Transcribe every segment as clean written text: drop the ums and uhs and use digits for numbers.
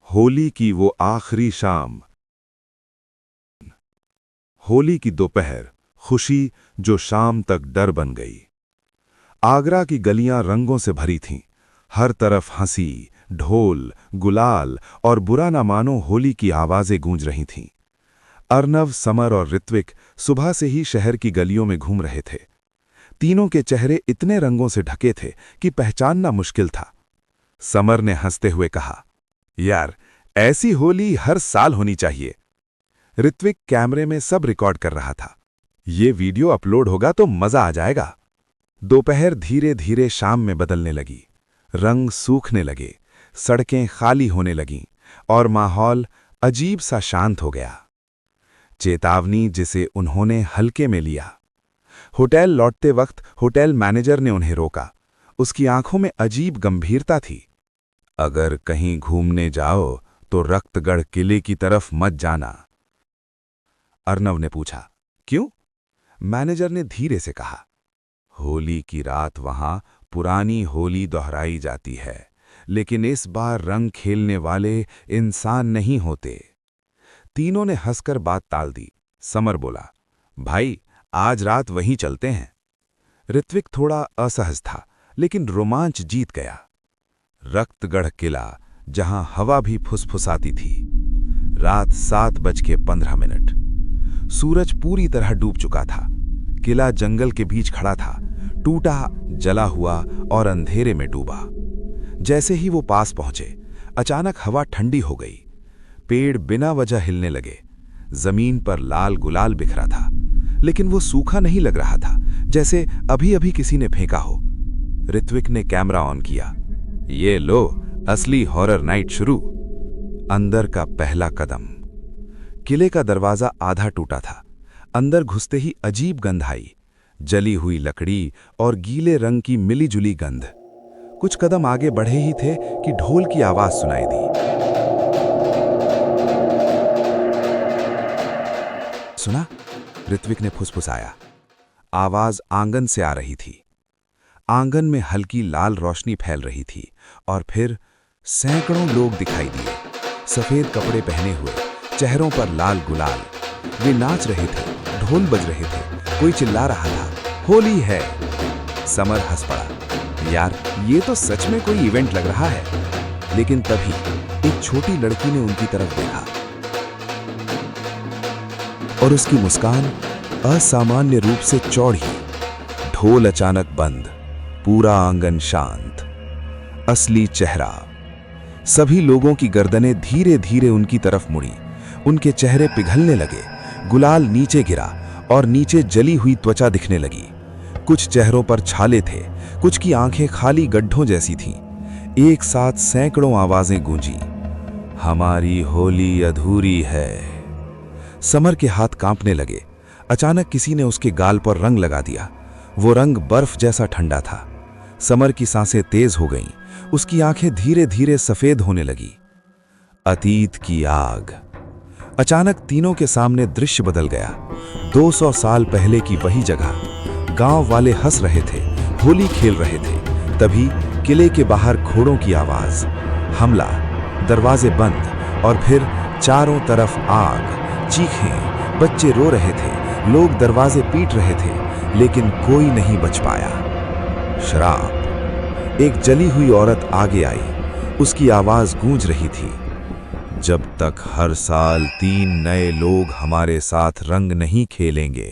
होली की वो आखिरी शाम। होली की दोपहर, खुशी जो शाम तक डर बन गई। आगरा की गलियां रंगों से भरी थीं। हर तरफ हंसी, ढोल, गुलाल और बुरा न मानो होली की आवाजें गूंज रही थीं। अर्नव, समर और ऋत्विक सुबह से ही शहर की गलियों में घूम रहे थे। तीनों के चेहरे इतने रंगों से ढके थे कि पहचानना मुश्किल था। समर ने हंसते हुए कहा, यार, ऐसी होली हर साल होनी चाहिए। ऋत्विक कैमरे में सब रिकॉर्ड कर रहा था। ये वीडियो अपलोड होगा तो मजा आ जाएगा। दोपहर धीरे धीरे शाम में बदलने लगी। रंग सूखने लगे, सड़कें खाली होने लगीं और माहौल अजीब सा शांत हो गया। चेतावनी जिसे उन्होंने हल्के में लिया। होटल लौटते वक्त होटल मैनेजर ने उन्हें रोका। उसकी आंखों में अजीब गंभीरता थी। अगर कहीं घूमने जाओ तो रक्तगढ़ किले की तरफ मत जाना। अर्नव ने पूछा, क्यों? मैनेजर ने धीरे से कहा, होली की रात वहां पुरानी होली दोहराई जाती है, लेकिन इस बार रंग खेलने वाले इंसान नहीं होते। तीनों ने हंसकर बात टाल दी। समर बोला, भाई, आज रात वहीं चलते हैं। ऋत्विक थोड़ा असहज था, लेकिन रोमांच जीत गया। रक्तगढ़ किला, जहां हवा भी फुसफुसाती थी। रात 7:15। सूरज पूरी तरह डूब चुका था। किला जंगल के बीच खड़ा था, टूटा, जला हुआ और अंधेरे में डूबा। जैसे ही वो पास पहुंचे, अचानक हवा ठंडी हो गई। पेड़ बिना वजह हिलने लगे। जमीन पर लाल गुलाल बिखरा था, लेकिन वो सूखा नहीं लग रहा था, जैसे अभी अभी किसी ने फेंका हो। ऋत्विक ने कैमरा ऑन किया। ये लो, असली हॉरर नाइट शुरू। अंदर का पहला कदम। किले का दरवाजा आधा टूटा था। अंदर घुसते ही अजीब गंध आई, जली हुई लकड़ी और गीले रंग की मिलीजुली गंध। कुछ कदम आगे बढ़े ही थे कि ढोल की आवाज सुनाई दी। सुना? ऋत्विक ने फुसफुसाया। आवाज आंगन से आ रही थी। आंगन में हल्की लाल रोशनी फैल रही थी और फिर सैकड़ों लोग दिखाई दिए, सफेद कपड़े पहने हुए, चेहरों पर लाल गुलाल। वे नाच रहे थे, ढोल बज रहे थे, कोई चिल्ला रहा था, होली है। समर हंस पड़ा, यार, ये तो सच में कोई इवेंट लग रहा है। लेकिन तभी एक छोटी लड़की ने उनकी तरफ देखा और उसकी मुस्कान असामान्य रूप से चौड़ी। ढोल अचानक बंद, पूरा आंगन शांत। असली चेहरा। सभी लोगों की गर्दनें धीरे धीरे उनकी तरफ मुड़ी। उनके चेहरे पिघलने लगे, गुलाल नीचे गिरा और नीचे जली हुई त्वचा दिखने लगी। कुछ चेहरों पर छाले थे, कुछ की आंखें खाली गड्ढों जैसी थीं। एक साथ सैकड़ों आवाजें गूंजी, हमारी होली अधूरी है। समर के हाथ कांपने लगे। अचानक किसी ने उसके गाल पर रंग लगा दिया। वो रंग बर्फ जैसा ठंडा था। समर की सांसें तेज हो गईं, उसकी आंखें धीरे धीरे सफेद होने लगी। अतीत की आग। अचानक तीनों के सामने दृश्य बदल गया। 200 साल पहले की वही जगह। गांव वाले हंस रहे थे, होली खेल रहे थे। तभी किले के बाहर घोड़ों की आवाज, हमला, दरवाजे बंद और फिर चारों तरफ आग, चीखें, बच्चे रो रहे थे, लोग दरवाजे पीट रहे थे, लेकिन कोई नहीं बच पाया। शराब। एक जली हुई औरत आगे आई। उसकी आवाज गूंज रही थी, जब तक हर साल 3 नए लोग हमारे साथ रंग नहीं खेलेंगे,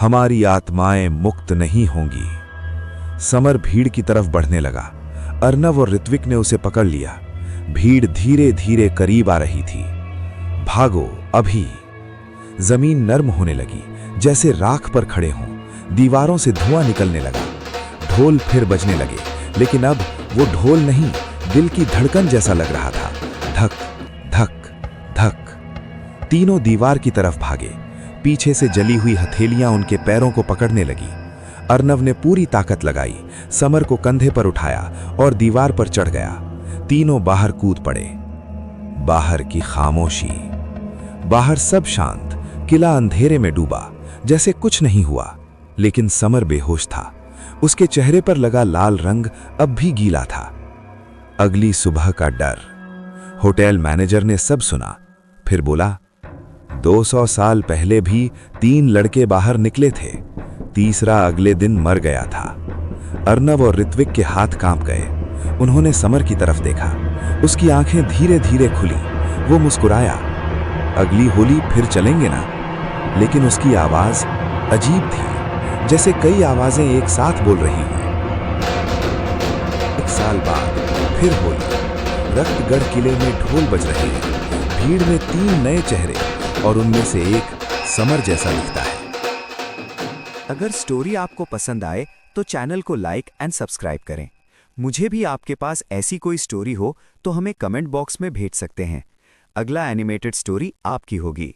हमारी आत्माएं मुक्त नहीं होंगी। समर भीड़ की तरफ बढ़ने लगा। अर्नव और ऋत्विक ने उसे पकड़ लिया। भीड़ धीरे धीरे करीब आ रही थी। भागो अभी। जमीन नर्म होने लगी, जैसे राख पर खड़े हों। दीवारों से धुआं निकलने लगा। ढोल फिर बजने लगे, लेकिन अब वो ढोल नहीं, दिल की धड़कन जैसा लग रहा था। धक धक धक। तीनों दीवार की तरफ भागे। पीछे से जली हुई हथेलियां उनके पैरों को पकड़ने लगी। अर्नव ने पूरी ताकत लगाई, समर को कंधे पर उठाया और दीवार पर चढ़ गया। तीनों बाहर कूद पड़े। बाहर की खामोशी। बाहर सब शांत। किला अंधेरे में डूबा, जैसे कुछ नहीं हुआ। लेकिन समर बेहोश था। उसके चेहरे पर लगा लाल रंग अब भी गीला था। अगली सुबह का डर। होटल मैनेजर ने सब सुना, फिर बोला, 200 साल पहले भी 3 लड़के बाहर निकले थे, तीसरा अगले दिन मर गया था। अर्नव और ऋत्विक के हाथ कांप गए। उन्होंने समर की तरफ देखा। उसकी आंखें धीरे धीरे खुली। वो मुस्कुराया, अगली होली फिर चलेंगे ना? लेकिन उसकी आवाज अजीब थी, जैसे कई आवाजें एक साथ बोल रही हैं। 1 साल बाद फिर होली। रक्तगढ़ किले में ढोल बज रहे हैं। भीड़ में 3 नए चेहरे और उनमें से एक समर जैसा दिखता है। अगर स्टोरी आपको पसंद आए तो चैनल को लाइक एंड सब्सक्राइब करें। मुझे भी आपके पास ऐसी कोई स्टोरी हो तो हमें कमेंट बॉक्स में भेज सकते हैं। अगला एनिमेटेड स्टोरी आपकी होगी।